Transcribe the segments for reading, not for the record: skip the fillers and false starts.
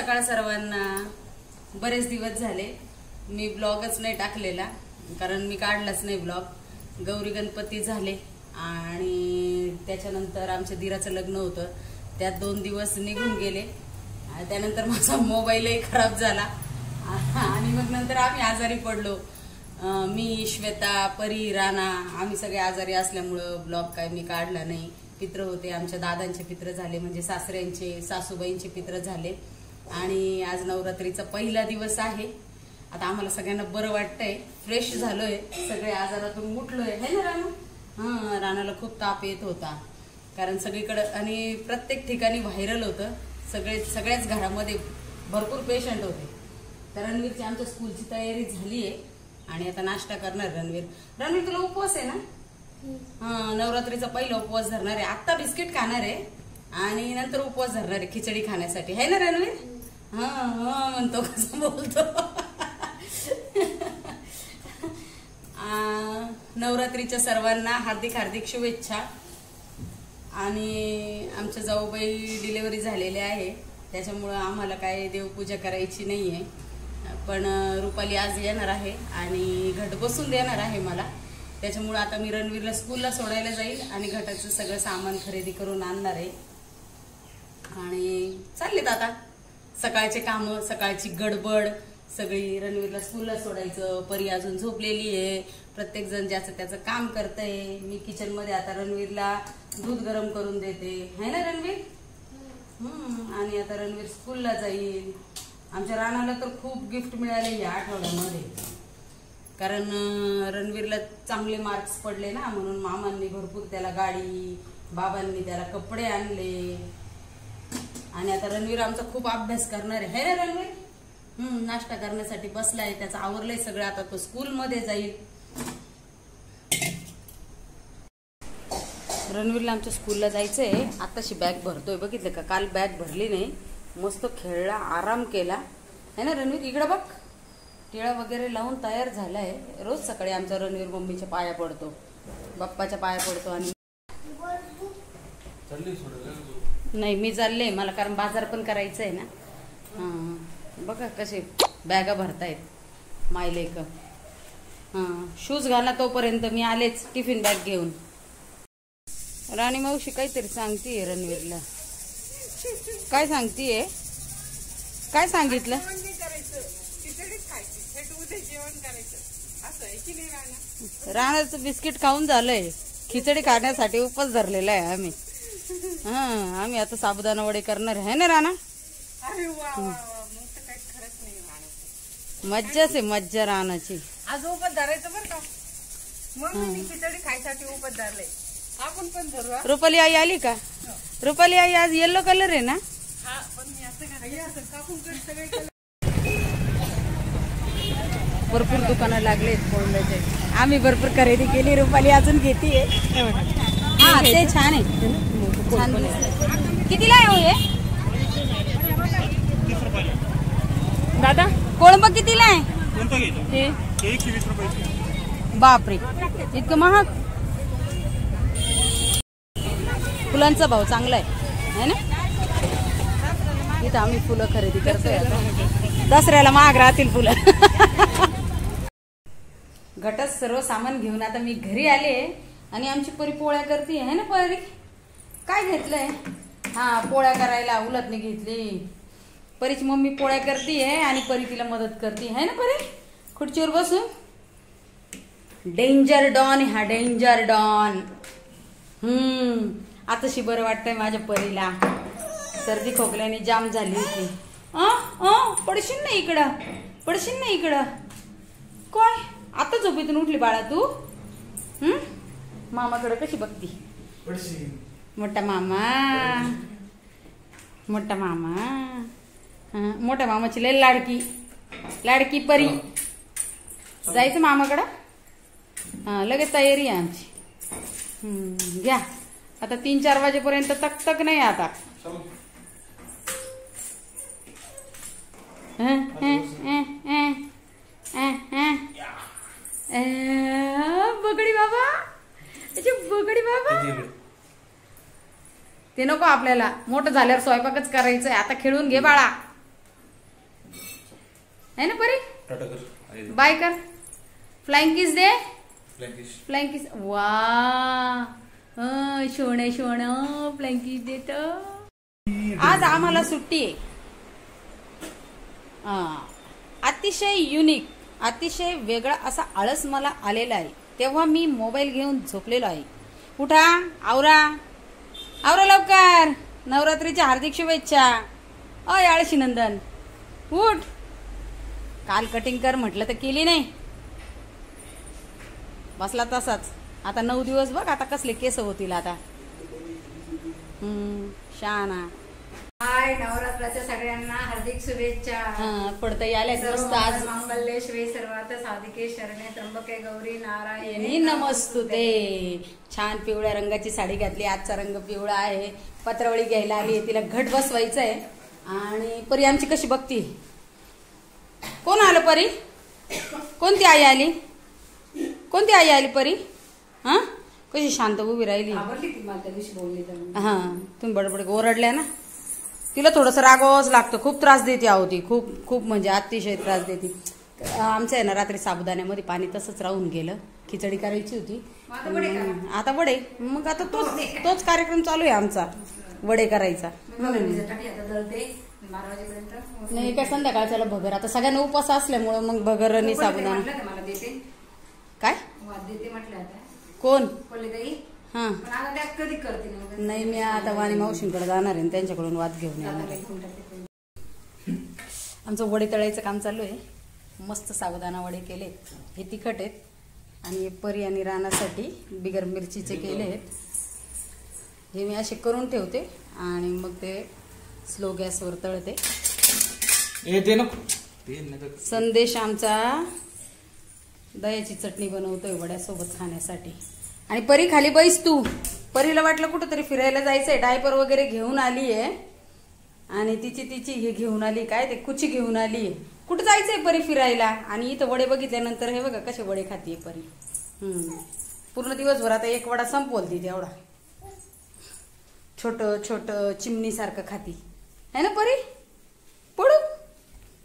सकाळ सर्वांना. बरेच दिवस झाले मी ब्लॉगच नाही टाकलेला, कारण मी काढलाच नाही ब्लॉग. गौरी गणपती झाले आणि त्याच्यानंतर आमच्या दिराचं लग्न होतं, त्यात 2 दिवस निघून गेले. त्यानंतर माझा मोबाईलही खराब झाला आणि मग नंतर आम्ही आजारी पडलो. मी, श्वेता, परी, राणा आम्ही सगळे आजारी असल्यामुळं ब्लॉग काय मी काढला नाही. पित्र होते, आमच्या दादांचे पित्र झाले, म्हणजे सासऱ्यांचे सासूबाईंचे पित्र झाले. आणि आज नवरात्रीचा पहिला दिवस आहे. आता आम्हाला सगळ्यांना बरं वाटतंय, फ्रेश झालोय, सगळे आजारातून उठलोय है ना राणा. राणाला खूप ताप येत होता, कारण सगळीकडे आणि प्रत्येक ठिकाणी व्हायरल होतं. सगळ्याच घरामध्ये भरपूर पेशंट होते. तर रणवीरची आमच्या स्कूलची तयारी झाली आहे आणि आता नाश्ता करणार रणवीर तुला उपवास आहे ना? नवरात्रीचा पहिला उपवास धरणार आहे. आता बिस्किट खाणार आहे आणि नंतर उपवास धरणार आहे खिचडी खाण्यासाठी, है ना रणवीर? म्हणतो कसं बोलतो. नवरात्रीच्या सर्वांना हार्दिक हार्दिक शुभेच्छा. आणि आमच्या जाऊबाई डिलिव्हरी झालेली आहे, त्याच्यामुळं आम्हाला काय देवपूजा करायची नाहीये. पण रुपाली आज येणार आहे आणि घट बसून देणार आहे मला. त्याच्यामुळे आता मी रणवीरला स्कूलला सोडायला जाईल आणि घटाचं सगळं सामान खरेदी करून आणणार आहे. आणि चाललेत आता सकाळचे कामं, सकाळची गडबड सगळी. रणवीरला स्कूलला सोडायचं, परी अजून झोपलेली आहे, प्रत्येक जण ज्याचं त्याचं काम करतंय. मी किचन मध्ये आता रणवीरला दूध गरम करून देते, है ना रणवीर? आणि आता रणवीर स्कूलला जाईल. आमच्या राणाला तर खूप गिफ्ट मिळाले या आठवड्यामध्ये, कारण रणवीरला चांगले मार्क्स पडले ना, म्हणून मामांनी भरपूर त्याला गाडी, बाबांनी त्याला कपडे आणले. आणि आता रणवीर आमचा खूप अभ्यास करणार आहे, है ना रणवीर? नाश्ता करण्यासाठी बसलाय, त्याचं आवरलंय सगळं. आता तो स्कूलमध्ये जाईल. रणवीरला आमच्या स्कूलला जायचंय. आताशी बॅग भरतोय, बघितलं का? काल बॅग भरली नाही, मस्त खेळला, आराम केला, है ना रणवीर? इकडं बघ, टिळा वगैरे लावून तयार झालाय. रोज सकाळी आमचा रणवीर मम्मीच्या पाया पडतो, बाप्पाच्या पाया पडतो. आणि नाही मी चालले, मला कारण बाजार पण करायचं आहे ना. बघा कसे बॅगा भरतायत मायलेक. शूज घाला तोपर्यंत मी आलेच टिफिन बॅग घेऊन. राणी मावशी काहीतरी सांगतीये रणवीरला. काय सांगतीये? काय सांगितलं? राणाचं बिस्किट खाऊन झालंय, खिचडी खाण्यासाठी उपवास धरलेला आहे आम्ही. आम्ही आता साबुदाणा वडे करणार आहे ना राणा? मज्जाच आहे, मज्जा राणाची. आज उपवास धरायचं बरं का, मग मी खिचडी खायसाठी उपवास धरले. आपण पण धरू. रुपाली आई आली का? रुपाली आई आज येलो कलर आहे ना? भरपूर दुकानं लागलेत कोंबड्याचे. आम्ही भरपूर खरेदी केली, रुपाली अजून घेतीये. हा ते छान आहे, छान दिसतंय. कितीला आहे हे दादा? कोळंब कितीला आहे? बापरे, इतकं महाग. फुलांचा भाव चांगला आहे ना? इथं आम्ही फुलं खरेदी करतोय. आता दसऱ्याला महाग राहतील फुलं. घटात सर्व सामान घेऊन आता मी घरी आले आणि आमची परी पोळ्या करते, है ना परी? काय घेतलंय? पोळ्या करायला उलटणी घेतली. परीची मम्मी पोळ्या करते आणि परी तिला मदत करते, है ना परी? खुर्चीवर बसून. डेंजर डॉन हा, डेंजर डॉन. आताशी बरं वाटतंय माझ्या परीला. सर्दी खोकल्याने जाम झाली होती. पडशील ना इकडं, पडशील ना इकडं. काय आता झोपेतून उठली बाळा तू? मामाकडे कशी बघती? मोठा मामा, मोठा मामा. मोठ्या मामाची लय लाडकी, लाडकी परी. जायचं मामाकडं? लगेच तयारी आहे आमची. घ्या आता 3-4 वाजेपर्यंत तक नाही आता. बगडी बाबा, बगडी बाबा. ते नको आपल्याला, मोठं झाल्यावर स्वयंपाकच करायचंय. आता खेळून घे बाळा. है ना परी? टाटा कर, बाय कर, फ्लाइंग किस दे, फ्लॅंकिश. Flying kiss. वा शोणे फ्लाइंग किस देत. आज आम्हाला सुट्टी आहे. अतिशय युनिक, अतिशय वेगळा असा आळस मला आलेला आहे. तेव्हा मी मोबाईल घेऊन झोपलेलो आहे. उठा, आवरा आवरा लवकर. नवरात्रीच्या हार्दिक शुभेच्छा. अय आळशी नंदन उठ. काल कटिंग कर म्हटलं तर केली नाही, बसला तसाच. आता 9 दिवस बघ आता कसले केस होतील आता. शहाणा. हाय, नवरात्राच्या सगळ्यांना हार्दिक शुभेच्छा. पडता आल्या मस्त आज. मंगल्य श्री सर्वार्थ साधिके शरणे त्र्यंबके गौरी नारायणी नमस्तुते. छान पिवळ्या रंगाची साडी घातली. आजचा रंग पिवळा आहे. पत्रावळी घ्यायला आली, तिला घट बसवायचं आहे. आणि परी आमची कशी बघती. कोण आलं परी? कोणती आई आली? कोणती आई आली परी? हा कशी शांत उभी राहिली. आवडली ती मला त्या दिवशी बोलली तर. हा तुम्ही बडबड ओरडल्या ना. तिला थोडंसं रागावंच लागतं. खूप त्रास देते आहो ती. खूप खूप म्हणजे अतिशय त्रास देते. आमच्या आहे ना रात्री साबुदाण्यामध्ये पाणी तसंच राहून गेलं. खिचडी करायची होती आता वडे. मग आता तोच कार्यक्रम चालू आहे आमचा, वडे करायचा. नाही काय संध्याकाळच्याला भगर. आता सगळ्यांना उपास असल्यामुळं मग भगर आणि साबुदाणा. मला देते काय देते म्हटलं आता. कोण? हा कधी करते नाही, मी आता वाणी मावशींकडे जाणार आहे, त्यांच्याकडून वाद घेऊन येणार आहे. आमचं वडे तळायचं काम चालू आहे. मस्त साबुदाणा वडे केले. हे तिखट आहेत आणि परी आणि रानासाठी बिगर मिरचीचे केले आहेत. हे मी असे करून ठेवते आणि मग ते स्लो गॅसवर तळते. संदेश आमचा दह्याची चटणी बनवतोय वड्यासोबत खाण्यासाठी. आणि परी खाली बैस तू. परीला वाटलं कुठंतरी फिरायला जायचंय. डायपर वगैरे घेऊन आली आहे आणि तिची हे घेऊन आली, काय ते कुची घेऊन आली. कुठं जायचंय परी फिरायला. आणि इथं वडे बघितल्यानंतर हे बघा कसे वडे खातीये परी. पूर्ण दिवसभर आता एक वडा संपवल ती तेवढा. छोट छोट चिमणीसारखं खाती है ना परी. पडू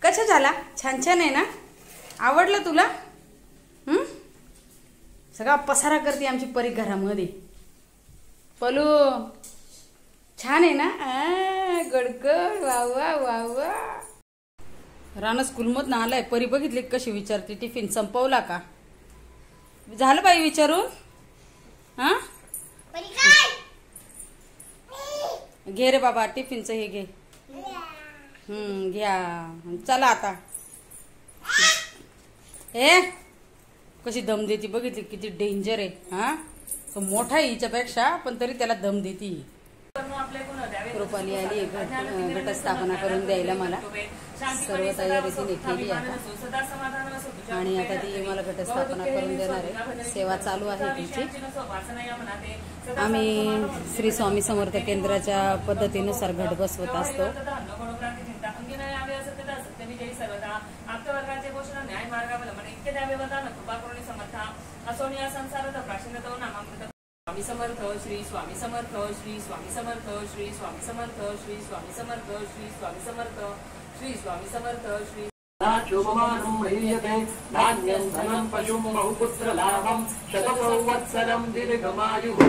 कशा झाला. छान छान आहे ना. आवडलं तुला. सगळा पसारा करते आमची परी घरामध्ये. पलू छान आहे ना. गडगड वावा वावा. राणा स्कूलमधनं आलाय. परी बघितली कशी विचारते. टिफिन संपवला का. झालं बाई विचारून. हा घे रे बाबा टिफिनचं हे घे. घ्या चला आता. ए कशी दम देती बघितली. किती डेंजर आहे. हा तो मोठा आहे हिच्यापेक्षा, पण तरी त्याला दम देती. रुपाली आली घटस्थापना करून द्यायला मला. सर्व तयारी तिने केली आता आणि आता ती मला घटस्थापना करून देणार आहे. सेवा चालू आहे तिची. आम्ही श्री स्वामी समर्थ केंद्राच्या पद्धतीनुसार घट बसवत असतो. स्वामी समर्थ श्री स्वामी समर्थ श्री स्वामी समर्थ श्री स्वामी समर्थ श्री स्वामी समर्थ श्री स्वामी समर्थ श्री स्वामी समर्थ श्री शुभमानं म्रियते धान्यं धनं पशुं बहुपुत्र लाभं शतसंवत्सरं दीर्घमायुः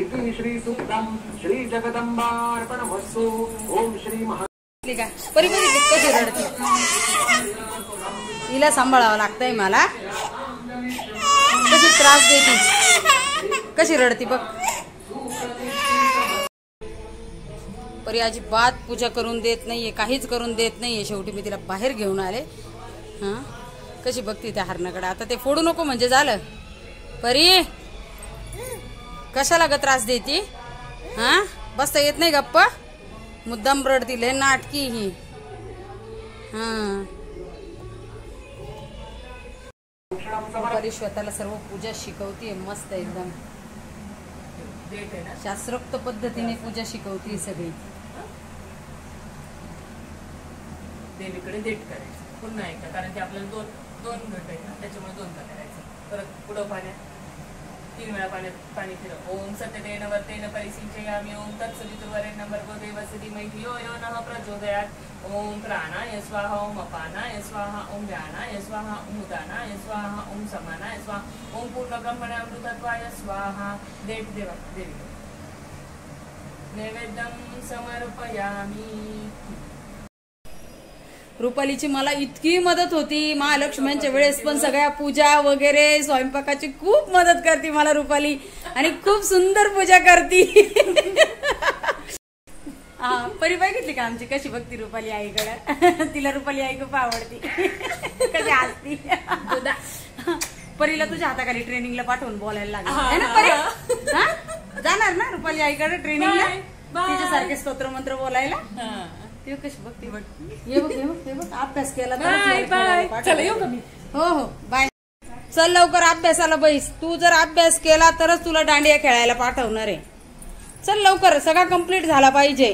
इति श्री सूक्तं श्री जगदंबार्पणमस्तु. ओम श्री महा. परी बघितली कशी रडते. हिला सांभाळावं लागतंय मला. कशी त्रास देते, कशी रडती बघ. परी अजिबात पूजा करून देत नाहीये, काहीच करून देत नाहीये. शेवटी मी तिला बाहेर घेऊन आले. हा कशी बघती त्या हरणाकडे. आता ते फोडू नको म्हणजे झालं. परी कशाला ग त्रास देती. हा बसता येत नाही गप्प. मुद्दाम रडती. लय नाटकी ही. हा परी स्वतःला सर्व पूजा शिकवतीये. मस्त एकदम शास्त्रोक्त पद्धतीने पूजा शिकवती सगळी. देवीकडे देठ करायचं पुन्हा एकदा, कारण की आपल्याला दोन घट आहेत ना, त्याच्यामुळे 2दा करायचं. परत पुढं पाण्यात 3 वेळा पाणी फिरव. ओम सत्यतेन वर्तेन परिसिंचयामि. ओम तत्सवितुर्वरेण्यं भर्गो देवस्य धीमहि धियो यो नः प्रचोदयात्. ओम प्राणाय स्वाहा. ओम अपानाय स्वाहा. ओम व्यानाय स्वाहा. ओम उदानाय स्वाहा. ओम समानाय स्वाहा. ओम पूर्ण ब्रह्मणे अमृतत्वाय स्वाहा. देवी नैवेद्यं समर्पयामि. रुपालीची मला इतकी मदत होती महालक्ष्म्यांच्या वेळेस, पण सगळ्या पूजा वगैरे स्वयंपाकाची खूप मदत करते मला रुपाली, आणि खूप सुंदर पूजा करती. परी बघितली का आमची कशी बघती रुपाली आईकडे. तिला रुपाली आई खूप आवडती. कशी हसती. परीला तुझ्या हाताखाली ट्रेनिंगला पाठवून बोलायला लागलं ना परी. जाणार ना रुपाली आईकडे ट्रेनिंगला तिच्यासारखे स्तोत्र मंत्र बोलायला. ते कशी बघ, हे बघ अभ्यास केला. हो हो बाय. चल लवकर अभ्यासाला बैस. तू जर अभ्यास केला तरच तुला दांडिया खेळायला पाठवणार आहे. चल लवकर, सगळा कंप्लीट झाला पाहिजे.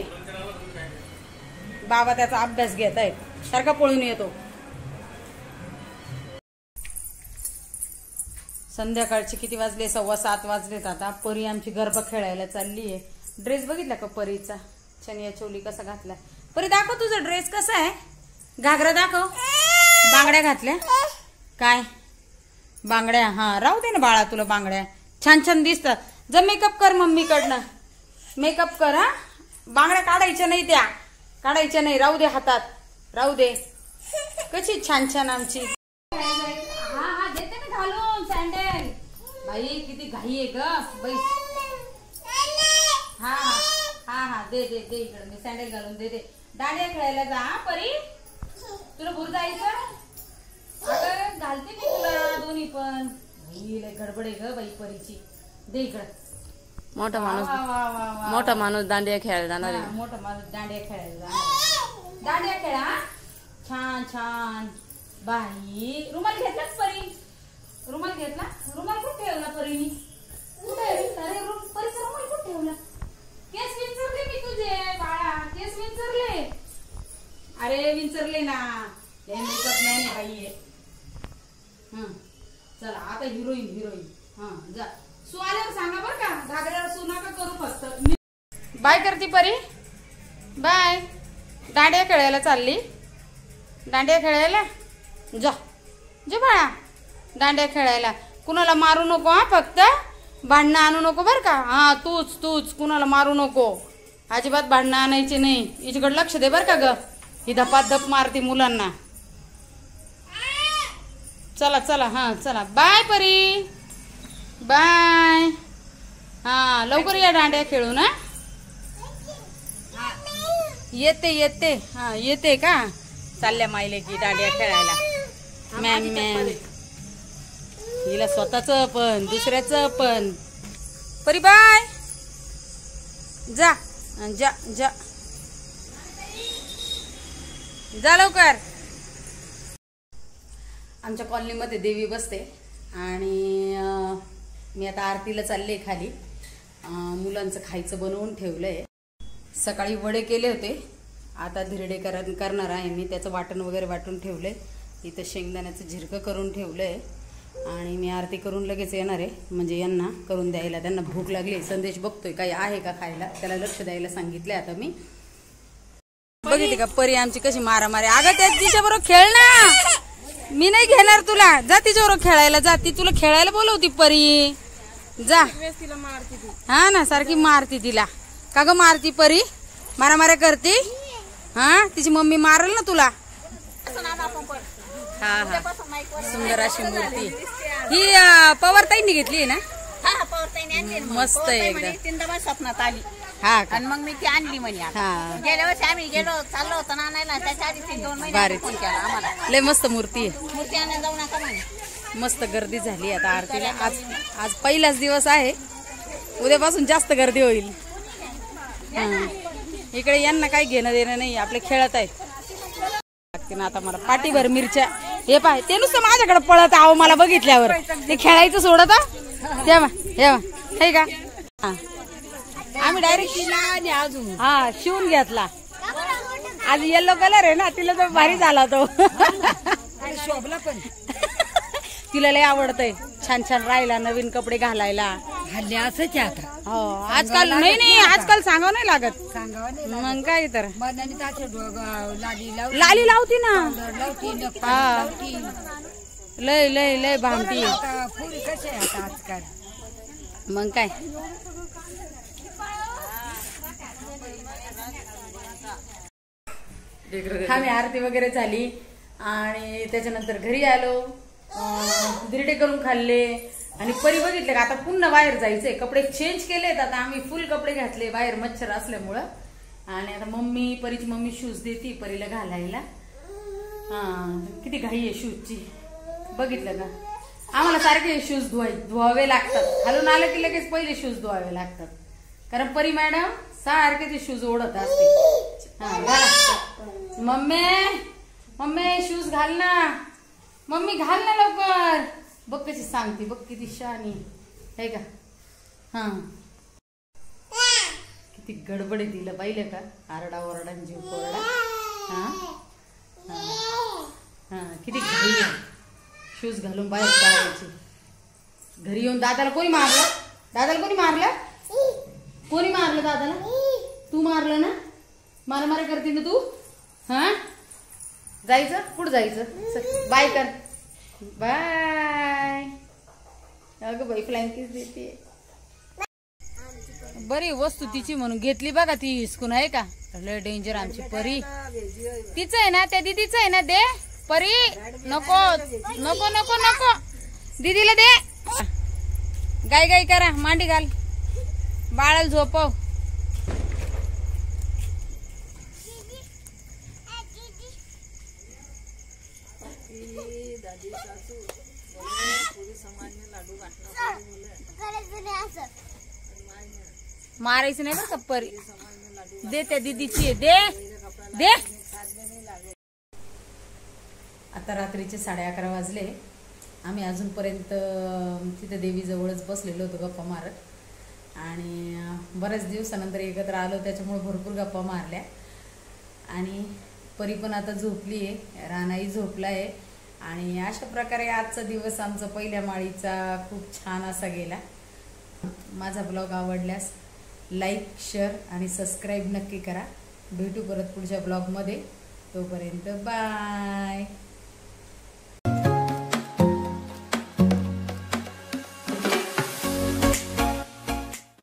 बाबा त्याचा अभ्यास घेत आहे, सारखा पळून येतो. संध्याकाळचे किती वाजले? 7:15 वाजलेत. आता परी आमची गरबा खेळायला चालली आहे. ड्रेस बघितला का परीचा? चनिया चोली कसा घातला. परी दाखव तुझा ड्रेस कसा आहे. घागरा दाखव. बांगड्या घातल्या काय? बांगड्या. हा राहू दे ना बाळा, तुला बांगड्या छान छान दिसतात. जर मेकअप कर मम्मीकडनं, मेकअप कर. हा बांगड्या काढायच्या नाही, त्या काढायच्या नाही, राहू दे हातात, राहू दे. कशी छान छान आमची. हा देते ना घालून सँडल. बाई किती घाई आहे ग. बैस. हा हा हा दे दे दे इकडे. मी सँडल घालून दे. दांडिया खेळायला जा परी. तुला भूर जायचं. अगं घालते मी तुला दोन्ही पण. लय गडबड आहे ग बाई परीची. दे इकडे. मोठा माणूस दांडिया खेळायला जाणार आहे. मोठा माणूस दांडिया खेळायला जाणार. दांडिया खेळा छान छान. बाई रुमाल घेतलाच परी. रुमाल घेतला. रुमाल कुठे ठेवला परीनी? कुठे? अरे परीचा रुमाल कुठे ठेवला? केस विंचरले मी तुझे बाळा. केस विंचरले. अरे विंचरले ना. मेकअप नाही बाई. चला आता हिरोईन. हा जा. सु आल्यावर सांगा बरं का. घागऱ्यावर सु नका करू फक्त. बाय करती परी. बाय. दांडिया खेळायला चालली. दांडिया खेळायला जा. जा बाळा दांडिया खेळायला. कुणाला मारू नको हा. फक्त भांडणं आणू नको बर का. हा तूच कुणाला मारू नको. अजिबात भांडणं आणायची नाही. हिच्याकडे लक्ष दे बर का ग. ही धपाधप मारती मुलांना. चला चला. हा चला बाय परी. बाय. हा लवकर या दांडिया खेळू ना. येते. हा येते का. चालल्या मायले की दांडिया खेळायला. मॅम हिला स्वतःच पण दुसऱ्याचं पण. परी बाय. जा जा जा जा लवकर. आमच्या कॉलनीमध्ये देवी बसते आणि मी आता आरतीला चालले खाली. मुलांचं खायचं बनवून ठेवलंय. सकाळी वडे केले होते, आता धिरडे करणार आहे मी. त्याचं वाटण वगैरे वाटून ठेवलंय. इथं शेंगदाण्याचं झिरकं करून ठेवलंय आणि मी आरती करून लगेच येणार आहे. म्हणजे यांना करून द्यायला. त्यांना भूक लागली. संदेश बघतोय काही आहे का खायला, त्याला लक्ष द्यायला सांगितलंय आता मी. बघितली का परी आमची कशी मारामारी. अगं त्या तिच्याबरोबर खेळ ना. मी नाही घेणार तुला. जा तिच्याबरोबर खेळायला जा. ती तुला खेळायला बोलवती परी. जा. हा ना सारखी मारती तिला. का ग मारती परी. मारामाऱ्या करते. हा तिची मम्मी मारल ना तुला. हा हा सुंदर अशी मूर्ती. ही पवारताईंनी घेतली ना. मस्त आहे एकदम. स्वप्नात आली. हा आणि मग मी ती आणली म्हणे. गेल्या वर्षी आम्ही चाललो होतो ना आणायला. त्याच्या आधी 2 महिने फोन केला आम्हाला. लय मस्त मूर्ती आहे. मूर्ती आणायला जाऊ नका म्हणे. मस्त गर्दी झाली आता आरतीला. आज पहिलाच दिवस आहे. उद्यापासून जास्त गर्दी होईल. इकडे यांना काही घेणं देणं नाही. आपले खेळत आहेत. आता मला पाठीभर मिरच्या. हे पाय ते नुसतं माझ्याकडे पळत आहो मला बघितल्यावर. ते खेळायचं सोडत तेव्हा हे का. आम्ही डायरेक्ट अजून हा शिवून घेतला. आज येलो कलर आहे ना. तिला तर भारी झाला तो. शोभला पण. तिला लय आवडतंय. छान छान राहिला नवीन कपडे घालायला. हल्ली असंच आहे आता. हो आजकाल नाही आजकाल सांगावं नाही लागत. सांगावं नाही मग काय तर मनाने ताचे लाली लाली लावती ना. लावती हा. लावती. लय लय लय भामटी. आता पुरी कसे आहे आता आजकाल. मग काय आम्ही आरती वगैरे झाली आणि त्याच्यानंतर घरी आलो. धिरडे करून खाल्ले आणि परी बघितले का आता पुन्हा बाहेर जायचंय. कपडे चेंज केलेत आता आम्ही. फुल कपडे घातले बाहेर मच्छर असल्यामुळं. आणि आता मम्मी परीची मम्मी शूज देती परीला घालायला. हा किती घाई आहे शूजची बघितलं का. आम्हाला सारखे शूज धुवावे लागतात. घालून आलं की लगेच पहिले शूज धुवावे लागतात. कारण परी मॅडम सारखे ते शूज ओढत असते. हा घाला मम्मी. मम्मी शूज घाल ना. मम्मी घाल ना लवकर. बघ कशी सांगते बघ किती शहाणी आहे का. हा किती गडबड आहे तिला पाहिलं का. आरडा ओरडा जीव कोरडा. हा हा किती घाई आहे. शूज घालून बाहेर पडायची. घरी येऊन दादाला कोणी मारलं. दादाला कोणी मारलं. कोणी मारलं दादाला. तू मारलं ना. मारामारी करते ना तू. हा जायचं कुठं जायचं. बाय कर. बाय. अगं बाई फ्लाइंग किस देते. बरी वस्तू तिची म्हणून घेतली बघा ती हिसकून आहे का. लय डेंजर आमची परी. तिचं आहे ना त्या दीदीचं आहे ना दे. परी नको नको नको नको दीदीला दे. गाई गाई करा मांडी घाल बाळाला झोपव. मारायचं नाही बरं का परी. दे त्या दीदीची दे दे. आता रात्रीचे 11:30 वाजले. आम्ही अजूनपर्यंत तिथे देवीजवळच बसलेलो होतो गप्पा मारत. आणि बऱ्याच दिवसानंतर एकत्र आलो त्याच्यामुळे भरपूर गप्पा मारल्या. आणि परी पण आता झोपली आहे. रानाई झोपला आहे. आणि अशा प्रकारे आजचा दिवस आमचा पहिल्या माळीचा खूप छान असा गेला. माझा ब्लॉग आवडल्यास लाईक शेअर आणि सबस्क्राईब नक्की करा. भेटू परत पुढच्या ब्लॉगमध्ये. तोपर्यंत बाय.